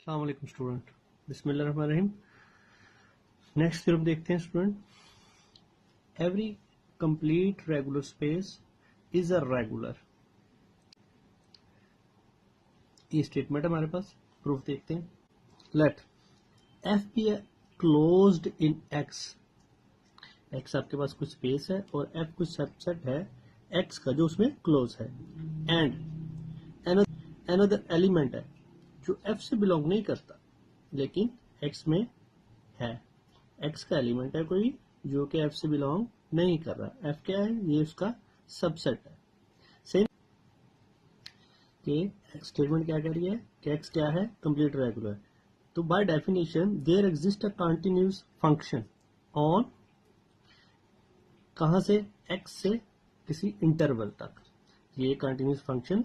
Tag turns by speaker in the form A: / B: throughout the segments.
A: अस्सलाम वालेकुम स्टूडेंट, बिस्मिल्लाहिर्रहमानिर्रहीम। नेक्स्ट थ्योरम देखते हैं student. Every complete regular space is a regular. ये स्टेटमेंट हमारे पास, प्रूफ देखते हैं। Let F be closed in X. X आपके पास कुछ स्पेस है और एफ कुछ सबसेट है एक्स का जो उसमें क्लोज है। एंड अनदर एलिमेंट है जो एफ से बिलोंग नहीं करता लेकिन एक्स में है। एक्स का एलिमेंट है कोई जो कि एफ से बिलोंग नहीं कर रहा। एफ क्या है? ये उसका सबसेट है। सेम कि स्टेटमेंट क्या कह रही है कि एक्स क्या है? Complete regular. तो by definition there exist a continuous function on, कहां से? एक्स से किसी इंटरवल तक ये कंटिन्यूस फंक्शन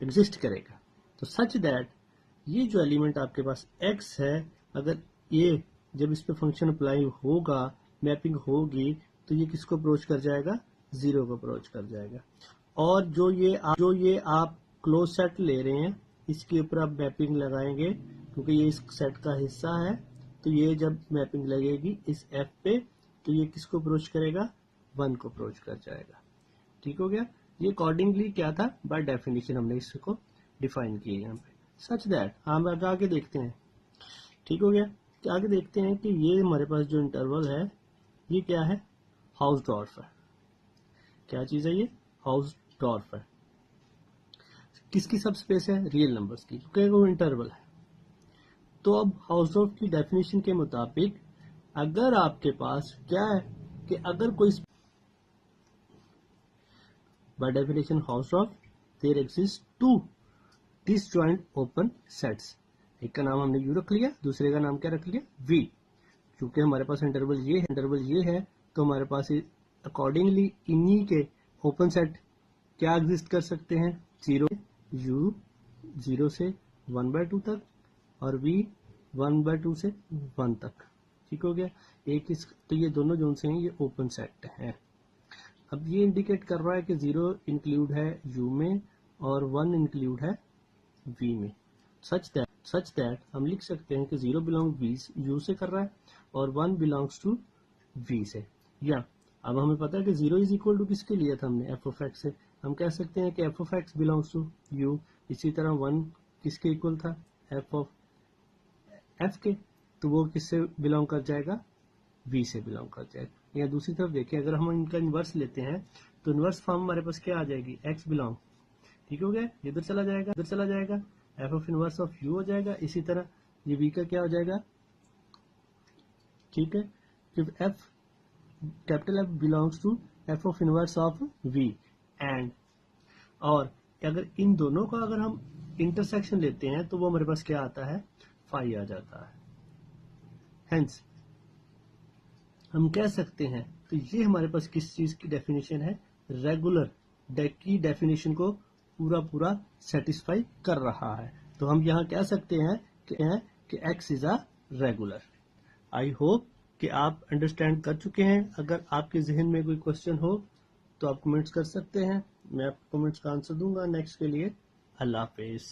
A: एग्जिस्ट करेगा। तो सच दैट ये जो एलिमेंट आपके पास एक्स है, अगर ये जब इस पे फंक्शन अप्लाई होगा, मैपिंग होगी, तो ये किसको अप्रोच कर जाएगा? जीरो को अप्रोच कर जाएगा। और जो ये आप क्लोज सेट ले रहे हैं इसके ऊपर आप मैपिंग लगाएंगे क्योंकि ये इस सेट का हिस्सा है। तो ये जब मैपिंग लगेगी इस एफ पे तो ये किसको अप्रोच करेगा? वन को अप्रोच कर जाएगा। ठीक हो गया। ये अकॉर्डिंगली क्या था? बाय डेफिनेशन हमने इसको डिफाइन किया यहाँ पे। सच दैट हम आगे देखते हैं। ठीक हो गया। कि आगे देखते हैं कि ये हमारे पास जो इंटरवल है ये क्या है? हाउसडॉर्फ है। क्या चीज है ये? हाउसडॉर्फ है। किसकी सब स्पेस है? रियल नंबर्स की, क्योंकि वो इंटरवल है। तो अब हाउसडॉर्फ की डेफिनेशन के मुताबिक अगर आपके पास क्या है कि अगर कोई by definition Hausdorff there exist two disjoint open sets. एक का नाम हमने यू रख लिया, दूसरे का नाम क्या रख लिया? वी। क्योंकि हमारे पास इंटरवल ये है तो हमारे पास अकॉर्डिंगली इन्हीं के ओपन सेट क्या एग्जिस्ट कर सकते हैं? जीरो यू 0 से 1/2 तक और वी 1/2 से 1 तक। ठीक हो गया। एक इस तो ये दोनों जोन से हैं, ये ओपन सेट है। अब ये इंडिकेट कर रहा है कि 0 इंक्लूड है यू में और 1 इंक्लूड है वी में। सच दैट हम लिख सकते हैं कि 0 बिलोंग यू से कर रहा है और 1 बिलोंग्स टू वी से। या अब हमें पता है कि 0 इज इक्वल टू किसके लिए था हमने? एफ ऑफ एक्स से। हम कह सकते हैं कि F of X belongs to U. इसी तरह 1 किसके इक्वल था? एफ ऑफ एफ के। तो वो किससे बिलोंग कर जाएगा? वी से बिलोंग कर जाएगा। या दूसरी तरफ देखें, अगर हम इनका इन्वर्स लेते हैं तो इन्वर्स फॉर्म हमारे पास क्या आ जाएगी? X belong. ठीक हो गया। इधर चला जाएगा F of inverse of you हो जाएगा। इसी तरह ये वी का क्या हो जाएगा? ठीक है। F capital F belongs to F of inverse of V and, और अगर इन दोनों का अगर हम इंटरसेक्शन लेते हैं तो वो हमारे पास क्या आता है? फाई आ जाता है। हेंस हम कह सकते हैं तो ये हमारे पास किस चीज की डेफिनेशन है? रेगुलर की डेफिनेशन को पूरा सेटिस्फाई कर रहा है। तो हम यहाँ कह सकते हैं कि x is a regular. I hope कि आप अंडरस्टैंड कर चुके हैं। अगर आपके जहन में कोई क्वेश्चन हो तो आप कमेंट्स कर सकते हैं, मैं आपको कमेंट्स का आंसर दूंगा। नेक्स्ट के लिए अल्लाह हाफिज।